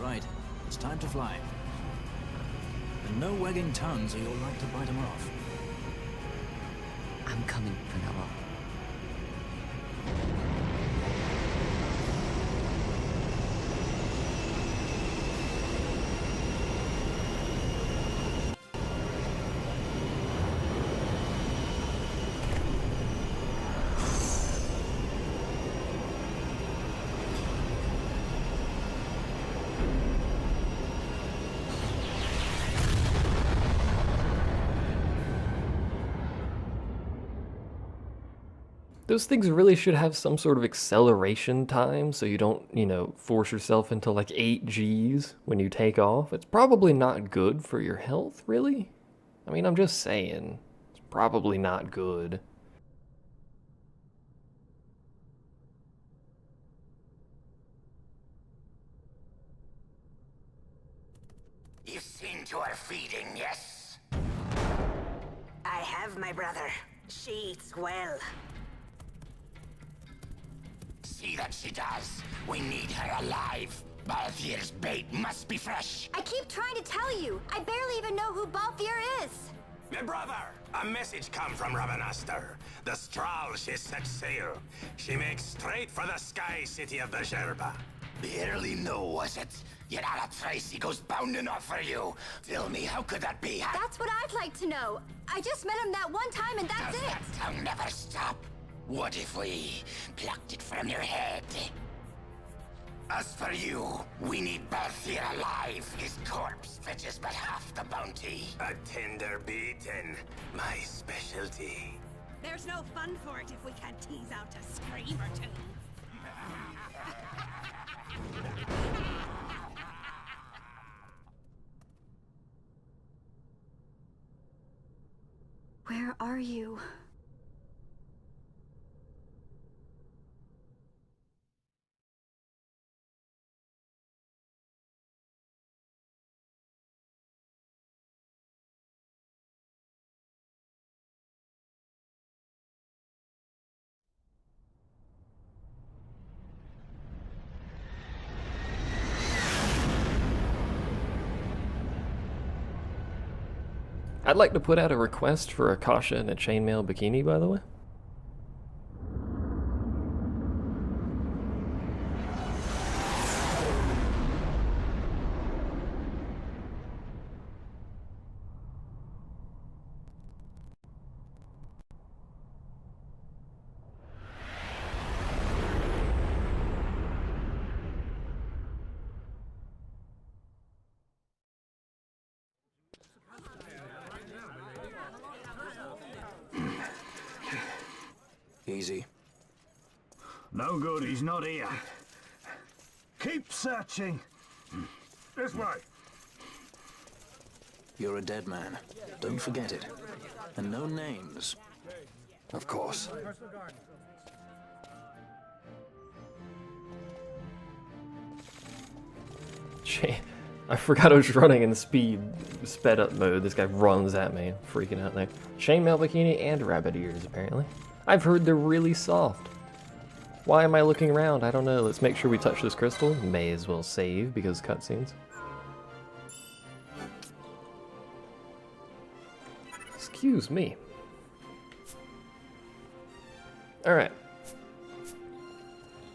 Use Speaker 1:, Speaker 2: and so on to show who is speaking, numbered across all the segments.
Speaker 1: Right, it's time to fly. And no wagging tongues or you'll like to bite them off.
Speaker 2: I'm coming for now on.
Speaker 3: Those things really should have some sort of acceleration time so you don't, force yourself into like 8 Gs when you take off. It's probably not good for your health, really. I mean, I'm just saying. It's probably not good.
Speaker 4: You've seen to her feeding, yes?
Speaker 5: I have, my brother. She eats well.
Speaker 4: See that she does. We need her alive. Balthier's bait must be fresh.
Speaker 6: I keep trying to tell you. I barely even know who Balthier is.
Speaker 7: My brother, a message come from Ravenaster. The Strahl, she set sail. She makes straight for the sky city of the Sherpa.
Speaker 4: Barely know, was it? Yet Ala Tracy goes bounding off for you. Tell me, how could that be?
Speaker 6: That's what I'd like to know. I just met him that one time and that's
Speaker 4: Does
Speaker 6: it.
Speaker 4: that tongue never stop? What if we plucked it from your head? As for you, we need Balthier alive. His corpse fetches but half the bounty.
Speaker 7: A tender beaten, my specialty.
Speaker 5: There's no fun for it if we can't tease out a scream or two.
Speaker 6: Where are you?
Speaker 3: I'd like to put out a request for Akasha in a chainmail bikini, by the way.
Speaker 1: Easy.
Speaker 8: No good, he's not here. Keep searching. This way.
Speaker 1: You're a dead man. Don't forget it. And no names. Of course.
Speaker 3: I forgot I was running in sped up mode. This guy runs at me, freaking out there. Chainmail bikini and rabbit ears, apparently. I've heard they're really soft. Why am I looking around? I don't know. Let's make sure we touch this crystal. May as well save because cutscenes. Excuse me. Alright.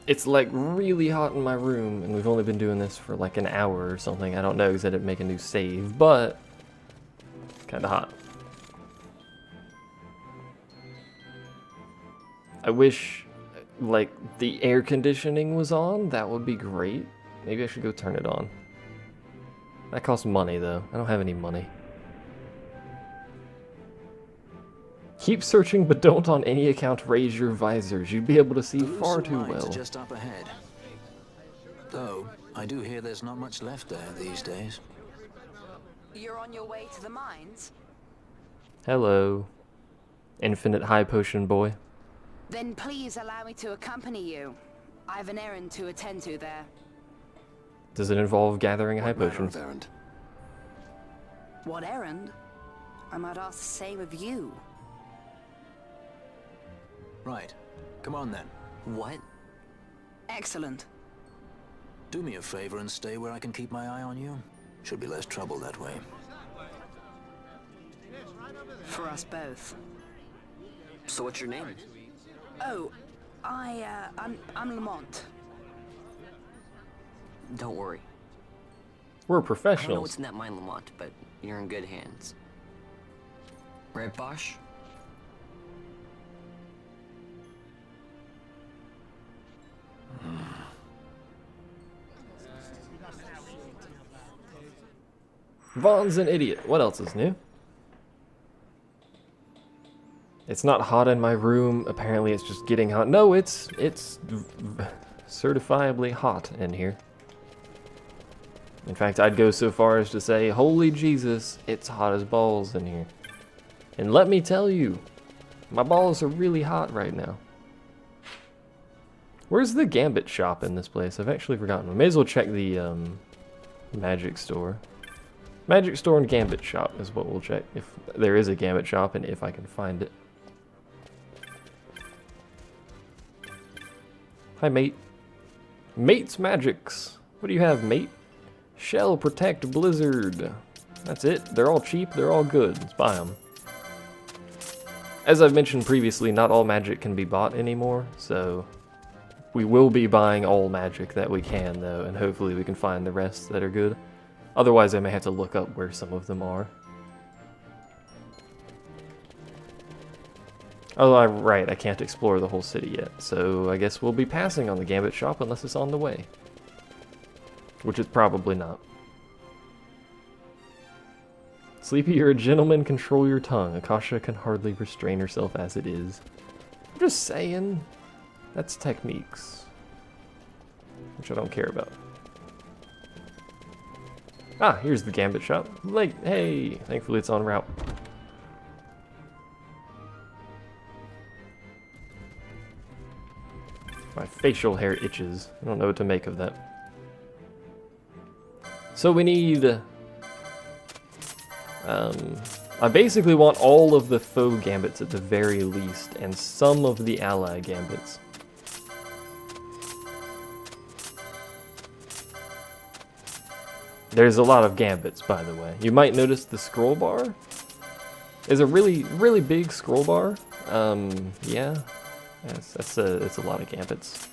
Speaker 3: It's like really hot in my room and we've only been doing this for like an hour or something. I don't know because I didn't make a new save, but it's kind of hot. I wish, like, the air conditioning was on. That would be great. Maybe I should go turn it on. That costs money, though. I don't have any money. Keep searching, but don't on any account raise your visors. You'd be able to see far too well.
Speaker 1: Just up ahead. Though, I do hear there's not much left there these days.
Speaker 5: You're on your way to the mines?
Speaker 3: Hello. Infinite high potion boy.
Speaker 5: Then please allow me to accompany you. I have an errand to attend to there.
Speaker 3: Does it involve gathering a high potion?
Speaker 1: Errand?
Speaker 5: What errand? I might ask the same of you.
Speaker 1: Right. Come on then.
Speaker 2: What?
Speaker 5: Excellent.
Speaker 1: Do me a favor and stay where I can keep my eye on you. Should be less trouble that way.
Speaker 5: For us both.
Speaker 2: So what's your name?
Speaker 5: Oh, I'm Lamont.
Speaker 2: Don't worry.
Speaker 3: We're
Speaker 2: I don't know
Speaker 3: professionals.
Speaker 2: what's in that mine, Lamont, but you're in good hands. Right, Bosch?
Speaker 3: Vaughn's an idiot. What else is new? It's not hot in my room. Apparently it's just getting hot. No, it's certifiably hot in here. In fact, I'd go so far as to say, holy Jesus, it's hot as balls in here. And let me tell you, my balls are really hot right now. Where's the Gambit shop in this place? I've actually forgotten. We may as well check the magic store. Magic store and Gambit shop is what we'll check. If there is a Gambit shop and if I can find it. Hi, mate. Mate's Magics. What do you have, mate? Shell, Protect, Blizzard. That's it. They're all cheap. They're all good. Let's buy them. As I've mentioned previously, not all magic can be bought anymore, so we will be buying all magic that we can, though, and hopefully we can find the rest that are good. Otherwise, I may have to look up where some of them are. Oh, right, I can't explore the whole city yet, so I guess we'll be passing on the Gambit shop unless it's on the way. Which it's probably not. Sleepy, you're a gentleman, control your tongue. Akasha can hardly restrain herself as it is. I'm just saying, that's techniques. Which I don't care about. Ah, here's the Gambit shop. Like, hey, thankfully it's en route. My facial hair itches. I don't know what to make of that. So we need... I basically want all of the faux gambits at the very least, and some of the ally gambits. There's a lot of gambits, by the way. You might notice the scroll bar is a really, really big scroll bar. Yeah, it's a lot of gambits.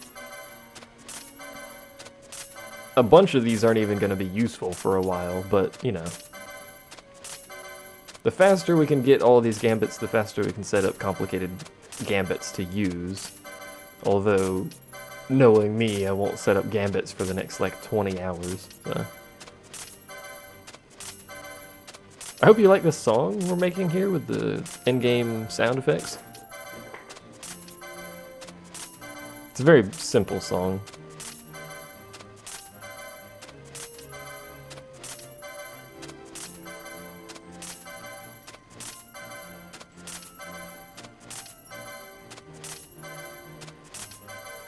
Speaker 3: A bunch of these aren't even going to be useful for a while, but, you know. The faster we can get all these gambits, the faster we can set up complicated gambits to use. Although, knowing me, I won't set up gambits for the next, like, 20 hours. So. I hope you like the song we're making here with the in-game sound effects. It's a very simple song.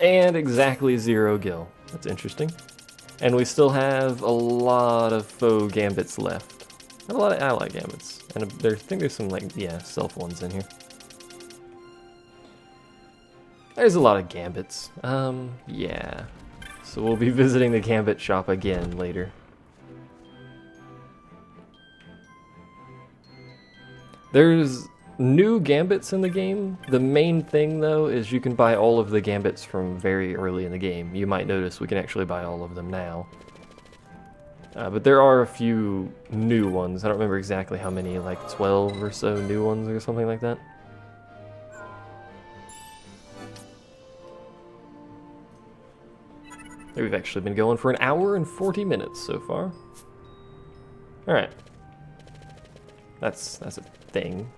Speaker 3: And exactly 0 gil. That's interesting. And we still have a lot of faux gambits left. And a lot of ally gambits. And I think there's some, like, yeah, self ones in here. There's a lot of gambits. Yeah. So we'll be visiting the gambit shop again later. There's new gambits in the game. The main thing, though, is you can buy all of the gambits from very early in the game. You might notice we can actually buy all of them now. But there are a few new ones. I don't remember exactly how many, like 12 or so new ones or something like that. We've actually been going for an hour and 40 minutes so far. Alright. That's a thing.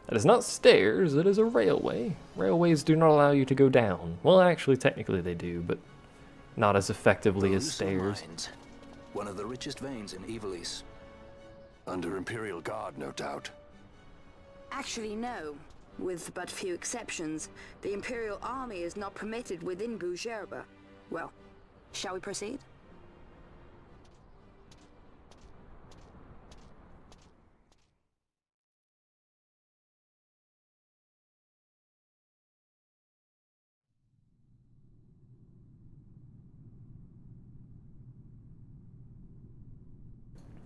Speaker 3: That is not stairs, it is a railway. Railways do not allow you to go down. Well, actually, technically they do, but not as effectively as stairs.
Speaker 1: Mines. One of the richest veins in Evilise.
Speaker 9: Under Imperial Guard, no doubt.
Speaker 5: Actually, no. With but few exceptions, the Imperial Army is not permitted within Bougerba. Well, shall we proceed?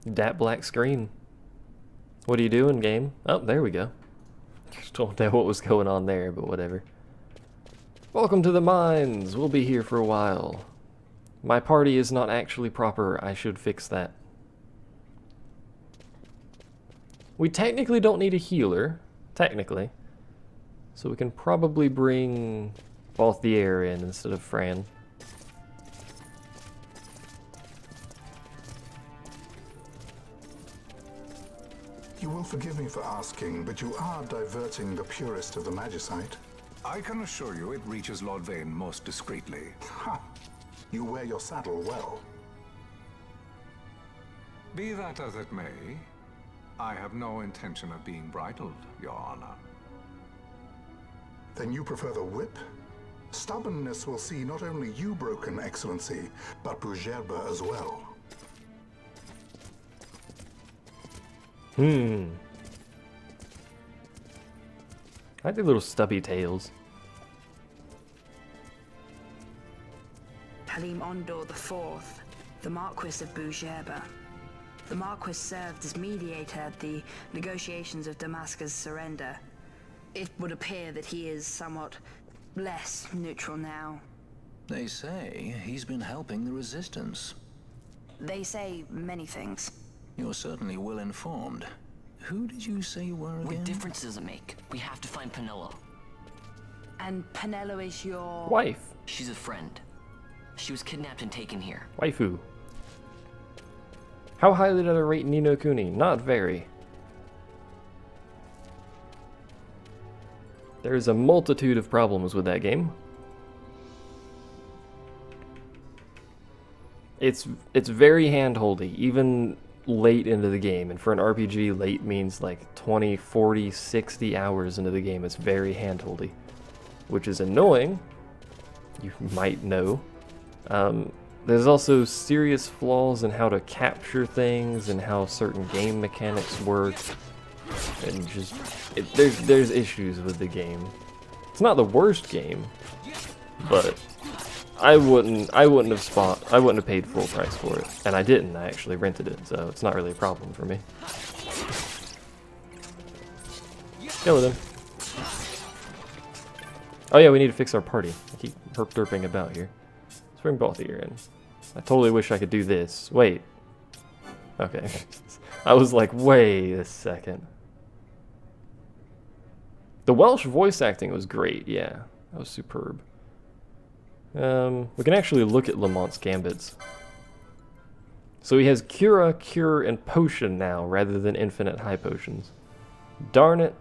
Speaker 3: that black screen. What are you doing, game? Oh, there we go. Just don't know what was going on there, but whatever. Welcome to the mines. We'll be here for a while. My party is not actually proper. I should fix that. We technically don't need a healer. Technically. So we can probably bring Balthier in instead of Fran.
Speaker 10: You will forgive me for asking, but you are diverting the purest of the Magicite.
Speaker 11: I can assure you it reaches Lord Vane most discreetly.
Speaker 10: Ha! You wear your saddle well.
Speaker 11: Be that as it may, I have no intention of being bridled, Your Honor.
Speaker 10: Then you prefer the whip? Stubbornness will see not only you broken, Excellency, but Bougerbe as well.
Speaker 3: I like the little stubby tails.
Speaker 5: Halim Ondor IV, the Marquis of Bougerbe. The Marquis served as mediator at the negotiations of Damascus' surrender. It would appear that he is somewhat less neutral now.
Speaker 1: They say he's been helping the resistance.
Speaker 5: They say many things.
Speaker 1: You're certainly well informed. Who did you say you were again?
Speaker 2: What difference does it make? We have to find Penelo.
Speaker 5: And Penelo is your...
Speaker 3: Wife.
Speaker 2: She's a friend. She was kidnapped and taken here.
Speaker 3: Waifu. How highly did I rate Ni no Kuni? Not very. There's a multitude of problems with that game. It's very hand-holdy, even late into the game. And for an RPG, late means like 20, 40, 60 hours into the game. It's very hand-holdy, which is annoying. You might know. There's also serious flaws in how to capture things and how certain game mechanics work. And just there's issues with the game. It's not the worst game, but I wouldn't have paid full price for it, and I didn't. I actually rented it, so it's not really a problem for me. Kill him. Oh yeah, we need to fix our party. I keep herp-derping about here. Let's bring Balthier in. I totally wish I could do this. Wait. Okay. I was like, wait a second. The Welsh voice acting was great, yeah. That was superb. We can actually look at Lamont's gambits. So he has Cura, Cure, and Potion now, rather than infinite high potions. Darn it.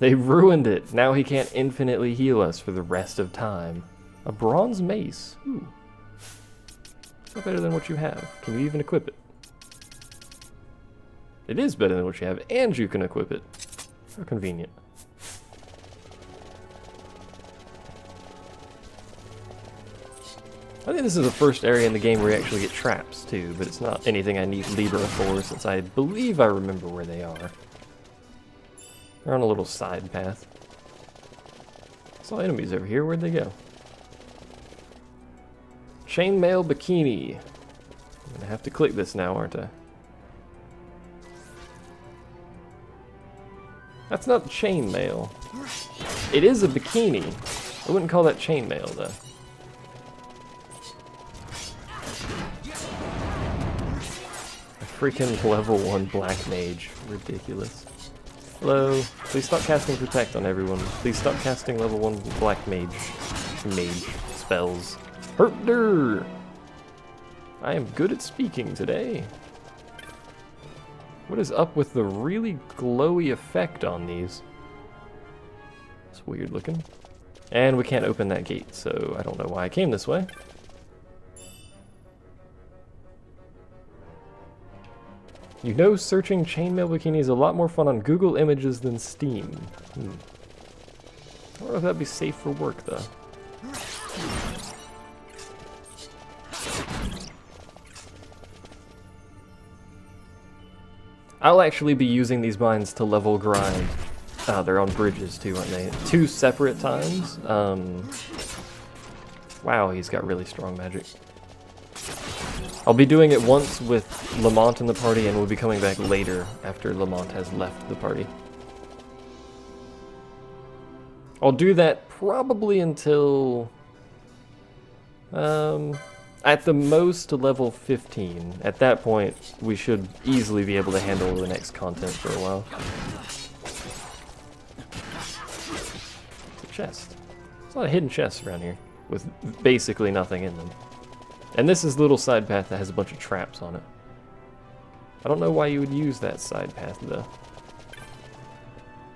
Speaker 3: They ruined it. Now he can't infinitely heal us for the rest of time. A bronze mace. Ooh. It's not better than what you have. Can you even equip it? It is better than what you have, and you can equip it. How convenient. I think this is the first area in the game where you actually get traps, too, but it's not anything I need Libra for, since I believe I remember where they are. They're on a little side path. Saw enemies over here. Where'd they go? Chainmail bikini. I'm gonna have to click this now, aren't I? That's not chainmail. It is a bikini. I wouldn't call that chainmail, though. A freaking level 1 black mage. Ridiculous. Hello. Please stop casting Protect on everyone. Please stop casting level 1 black mage spells. Herpder! I am good at speaking today. What is up with the really glowy effect on these? It's weird looking. And we can't open that gate, so I don't know why I came this way. You know, searching chainmail bikini is a lot more fun on Google Images than Steam. I don't know if that'd be safe for work, though. I'll actually be using these mines to level grind. Oh, they're on bridges too, aren't they? 2 separate times. Wow, he's got really strong magic. I'll be doing it once with Lamont in the party, and we'll be coming back later after Lamont has left the party. I'll do that probably until... at the most level 15. At that point, we should easily be able to handle the next content for a while. It's a chest. There's a lot of hidden chests around here, with basically nothing in them. And this is a little side path that has a bunch of traps on it. I don't know why you would use that side path, though.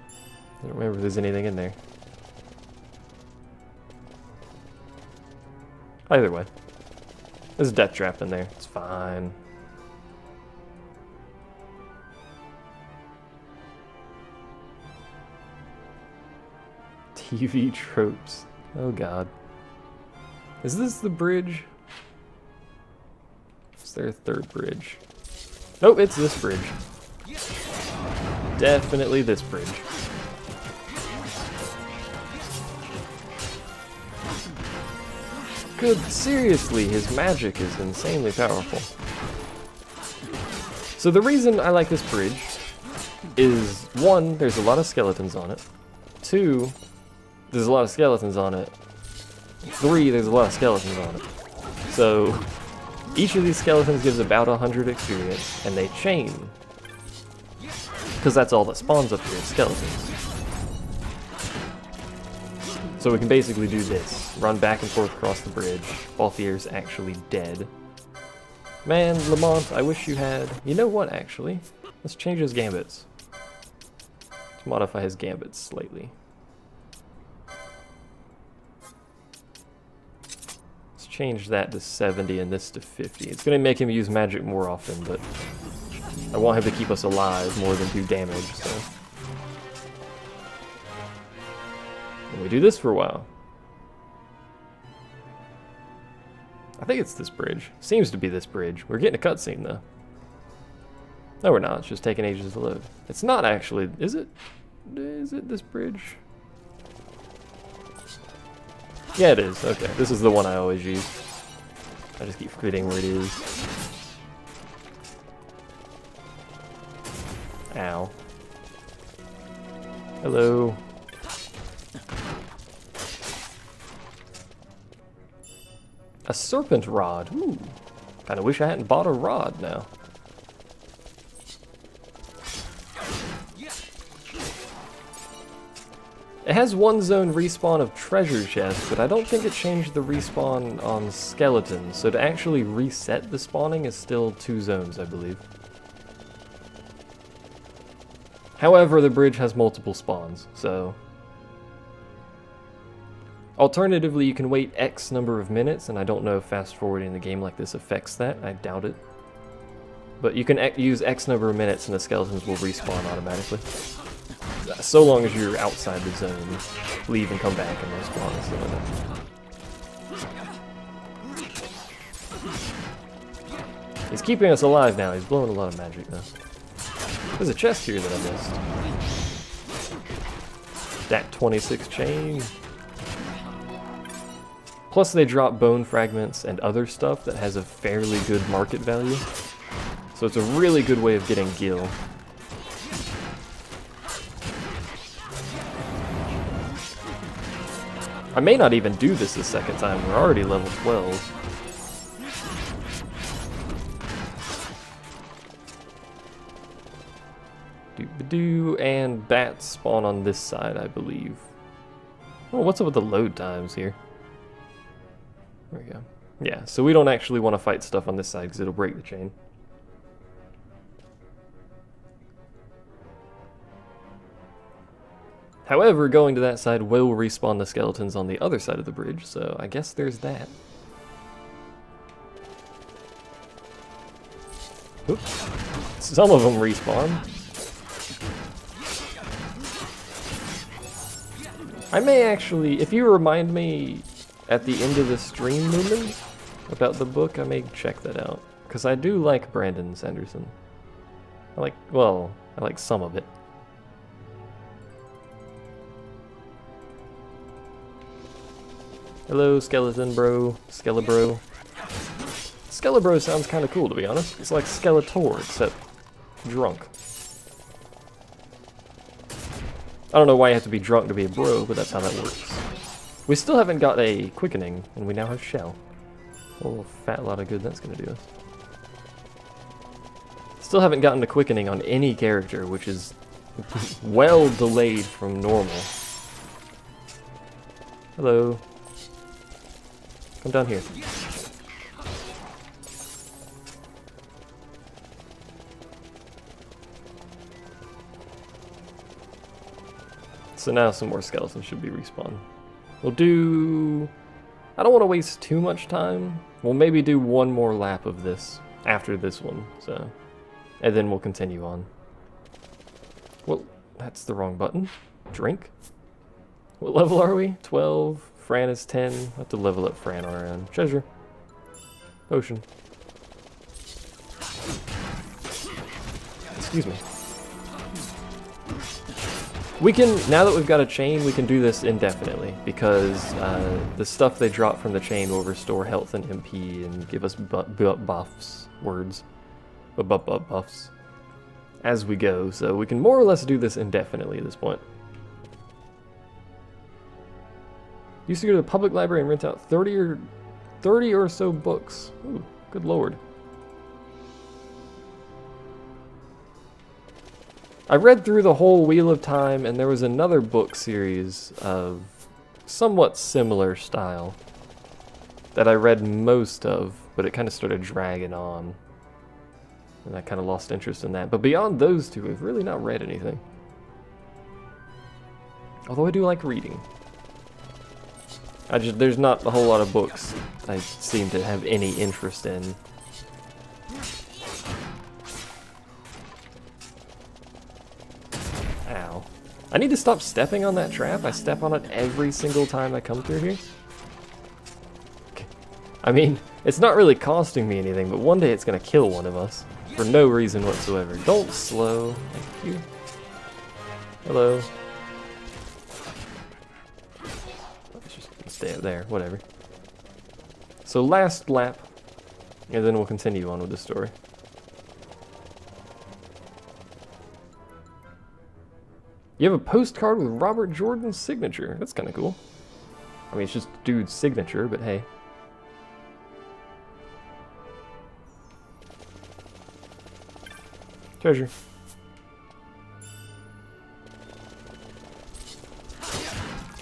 Speaker 3: I don't remember if there's anything in there. Either way. There's a death trap in there. It's fine. TV tropes. Oh god. Is this the bridge? Is there a third bridge? Nope, it's this bridge. Definitely this bridge. Good, seriously, his magic is insanely powerful. So the reason I like this bridge is, one, there's a lot of skeletons on it. Two, there's a lot of skeletons on it. Three, there's a lot of skeletons on it. So each of these skeletons gives about 100 experience, and they chain. Because that's all that spawns up here, is skeletons. So we can basically do this. Run back and forth across the bridge. Balthier's actually dead. Man, Lamont, I wish you had... You know what, actually? Let's change his gambits. Let's modify his gambits slightly. Let's change that to 70 and this to 50. It's going to make him use magic more often, but I want him to keep us alive more than do damage, so... And we do this for a while. I think it's this bridge. Seems to be this bridge. We're getting a cutscene, though. No, we're not. It's just taking ages to load. It's not actually... Is it? Is it this bridge? Yeah, it is. Okay. This is the one I always use. I just keep forgetting where it is. Ow. Hello. A serpent rod. Ooh. Kinda wish I hadn't bought a rod now. It has one zone respawn of treasure chests, but I don't think it changed the respawn on skeletons. So to actually reset the spawning is still 2 zones, I believe. However, the bridge has multiple spawns, so... Alternatively, you can wait X number of minutes, and I don't know if fast forwarding the game like this affects that. I doubt it. But you can use X number of minutes and the skeletons will respawn automatically. So long as you're outside the zone. Leave and come back and they'll spawn and stuff like that. He's keeping us alive now. He's blowing a lot of magic now. There's a chest here that I missed. That 26 chain. Plus they drop bone fragments and other stuff that has a fairly good market value. So it's a really good way of getting gil. I may not even do this the second time. We're already level 12. Doo-ba-doo, and bats spawn on this side, I believe. Oh, what's up with the load times here? There we go. Yeah, so we don't actually want to fight stuff on this side because it'll break the chain. However, going to that side will respawn the skeletons on the other side of the bridge, so I guess there's that. Oops. Some of them respawn. I may actually, if you remind me at the end of the stream, Moomin, about the book, I may check that out. Because I do like Brandon Sanderson. I like some of it. Hello, skeleton bro. Skelebro. Skelebro sounds kind of cool, to be honest. It's like Skeletor, except drunk. I don't know why you have to be drunk to be a bro, but that's how that works. We still haven't got a quickening, and we now have Shell. Oh, fat lot of good that's gonna do us. Still haven't gotten a quickening on any character, which is well delayed from normal. Hello. Come down here. So now some more skeletons should be respawned. We'll do... I don't want to waste too much time. We'll maybe do one more lap of this after this one, so... And then we'll continue on. Well, that's the wrong button. Drink? What level are we? 12. Fran is 10. I'll have to level up Fran on our own. Treasure. Potion. Excuse me. We can, now that we've got a chain, we can do this indefinitely, because the stuff they drop from the chain will restore health and MP and give us buffs, buffs, as we go, so we can more or less do this indefinitely at this point. Used to go to the public library and rent out 30 or so books. Ooh, good lord. I read through the whole Wheel of Time, and there was another book series of somewhat similar style that I read most of, but it kind of started dragging on. And I kind of lost interest in that. But beyond those two, I've really not read anything. Although I do like reading. There's not a whole lot of books I seem to have any interest in. Ow. I need to stop stepping on that trap. I step on it every single time I come through here. I mean, it's not really costing me anything, but one day it's gonna kill one of us. For no reason whatsoever. Don't slow. Thank you. Hello. Let's just stay up there. Whatever. So last lap, and then we'll continue on with the story. You have a postcard with Robert Jordan's signature. That's kind of cool. I mean, it's just dude's signature, but hey. Treasure.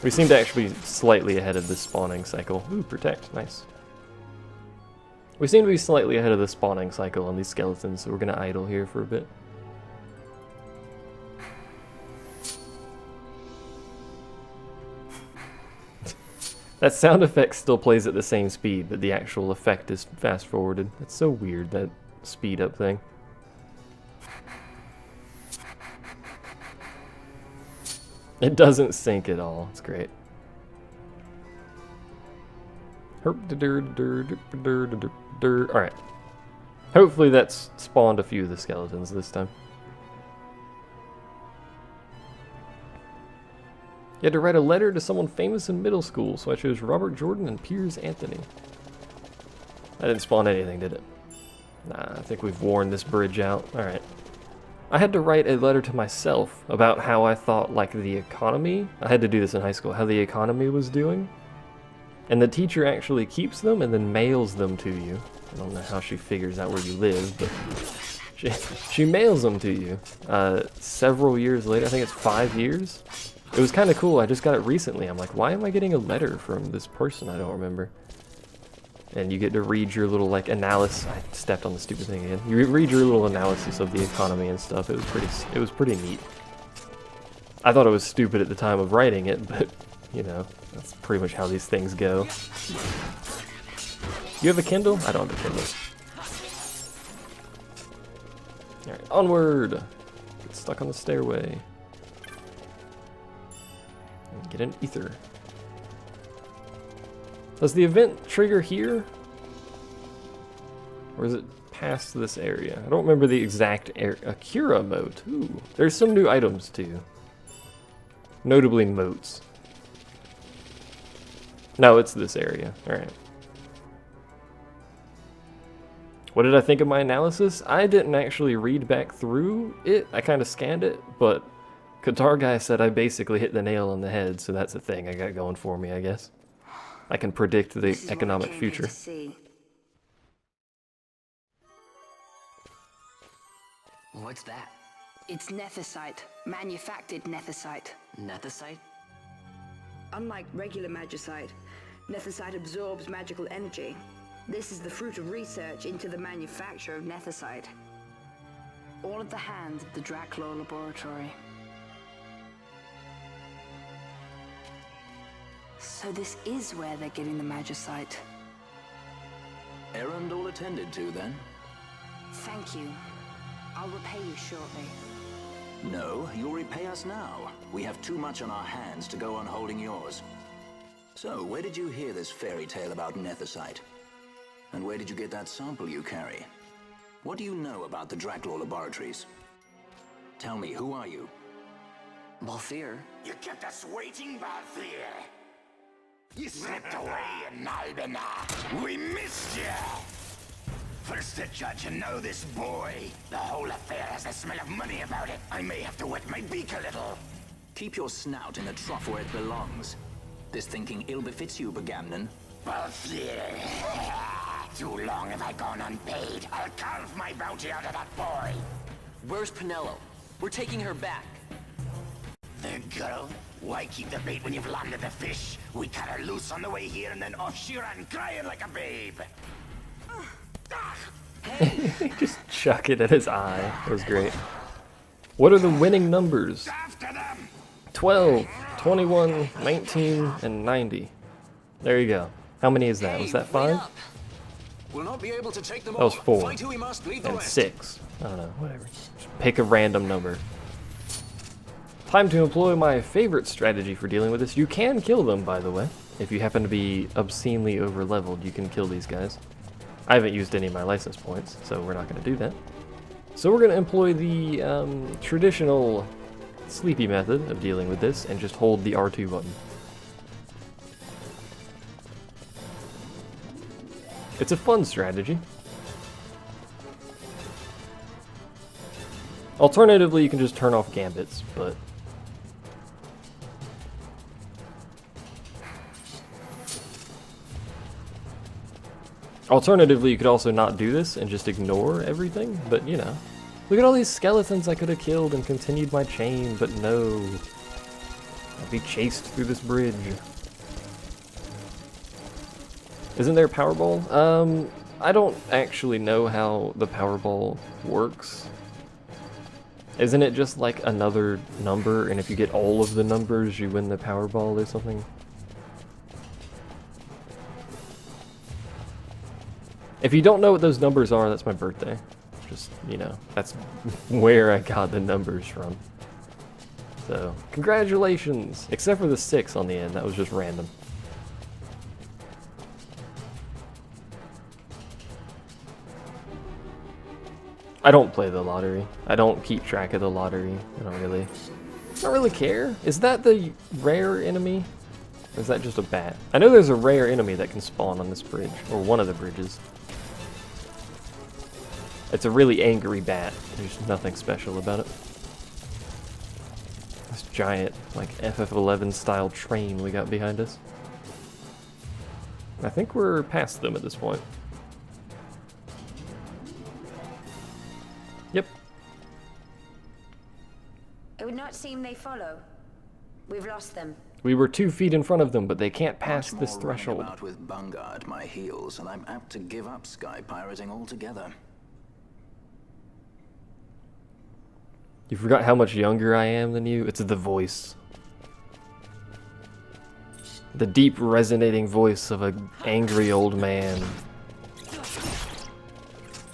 Speaker 3: We seem to actually be slightly ahead of the spawning cycle. Ooh, protect. Nice. We seem to be slightly ahead of the spawning cycle on these skeletons, so we're going to idle here for a bit. That sound effect still plays at the same speed, but the actual effect is fast forwarded. It's so weird, that speed up thing. It doesn't sync at all. It's great. Alright. Hopefully that's spawned a few of the skeletons this time. You had to write a letter to someone famous in middle school, so I chose Robert Jordan and Piers Anthony. That didn't spawn anything, did it? Nah, I think we've worn this bridge out. Alright. I had to write a letter to myself about how I thought, like, the economy, I had to do this in high school, how the economy was doing. And the teacher actually keeps them and then mails them to you. I don't know how she figures out where you live, but she mails them to you. Several years later, I think it's 5 years. It was kind of cool. I just got it recently. I'm like, why am I getting a letter from this person I don't remember? And you get to read your little, like, analysis. I stepped on the stupid thing again. You read your little analysis of the economy and stuff. It was pretty neat. I thought it was stupid at the time of writing it, but, you know, that's pretty much how these things go. You have a Kindle? I don't have a Kindle. Alright, onward! Get stuck on the stairway. And get an ether. Does the event trigger here? Or is it past this area? I don't remember the exact Akira moat. Ooh, there's some new items too. Notably moats. No, it's this area. Alright. What did I think of my analysis? I didn't actually read back through it. I kind of scanned it, but Qatar guy said I basically hit the nail on the head, so that's the thing I got going for me, I guess. I can predict the economic future.
Speaker 2: What's that?
Speaker 5: It's nethicite, manufactured nethicite.
Speaker 2: Nethicite?
Speaker 5: Unlike regular magicite, nethicite absorbs magical energy. This is the fruit of research into the manufacture of nethicite. All at the hands of the Draclaw laboratory. So this is where they're getting the magicite.
Speaker 1: Errand all attended to, then?
Speaker 5: Thank you. I'll repay you shortly.
Speaker 1: No, you'll repay us now. We have too much on our hands to go on holding yours. So, where did you hear this fairy tale about nethicite? And where did you get that sample you carry? What do you know about the Draclaw laboratories? Tell me, who are you?
Speaker 2: Balthier?
Speaker 4: You kept us waiting, Balthier. You slipped away in Albina. We missed you. First the judge and now this boy. The whole affair has a smell of money about it. I may have to wet my beak a little.
Speaker 1: Keep your snout in the trough where it belongs. This thinking ill befits you, Bagamnon.
Speaker 4: Balthier. Too long have I gone unpaid. I'll carve my bounty out of that boy.
Speaker 2: Where's Penelo? We're taking her back.
Speaker 4: The girl? Why keep the bait when you've landed the fish? We cut her loose on the way here and then off she ran crying like a babe.
Speaker 3: Just chuck it at his eye. That was great. What are the winning numbers? 12, 21, 19, and 90. There you go. How many is that? Was that 5?
Speaker 1: We'll not be able to take them
Speaker 3: That was 4.
Speaker 1: Fight who we must, lead the
Speaker 3: And
Speaker 1: rest.
Speaker 3: 6. I don't know, whatever. Just pick a random number. Time to employ my favorite strategy for dealing with this. You can kill them, by the way. If you happen to be obscenely over-leveled, you can kill these guys. I haven't used any of my license points, so we're not going to do that. So we're going to employ the traditional sleepy method of dealing with this and just hold the R2 button. It's a fun strategy. Alternatively, you can just turn off gambits, but alternatively, you could also not do this and just ignore everything, but you know. Look at all these skeletons I could have killed and continued my chain, but no. I'd be chased through this bridge. Isn't there a Powerball? I don't actually know how the Powerball works. Isn't it just like another number, and if you get all of the numbers, you win the Powerball or something? If you don't know what those numbers are, that's my birthday. Just, you know, that's where I got the numbers from. So, congratulations! Except for the 6 on the end, that was just random. I don't play the lottery. I don't keep track of the lottery. I don't really care. Is that the rare enemy? Or is that just a bat? I know there's a rare enemy that can spawn on this bridge, or one of the bridges. It's a really angry bat. There's nothing special about it. This giant, like, FF11 style train we got behind us. I think we're past them at this point. Yep.
Speaker 6: It would not seem they follow. We've lost them.
Speaker 3: We were 2 feet in front of them, but they can't pass
Speaker 1: Much
Speaker 3: this
Speaker 1: more
Speaker 3: threshold.
Speaker 1: running about with Bunga at my heels, and I'm apt to give up sky pirating altogether.
Speaker 3: You forgot how much younger I am than you? It's the voice. The deep resonating voice of an angry old man.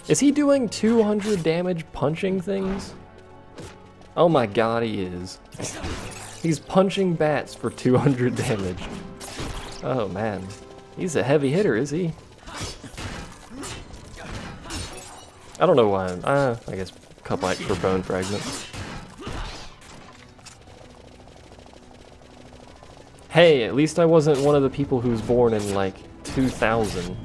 Speaker 3: Is he doing 200 damage punching things? Oh my god, he is. He's punching bats for 200 damage. Oh man. He's a heavy hitter, is he? I don't know why I'm... I guess a couple extra bone fragments. Hey, at least I wasn't one of the people who was born in, like, 2000.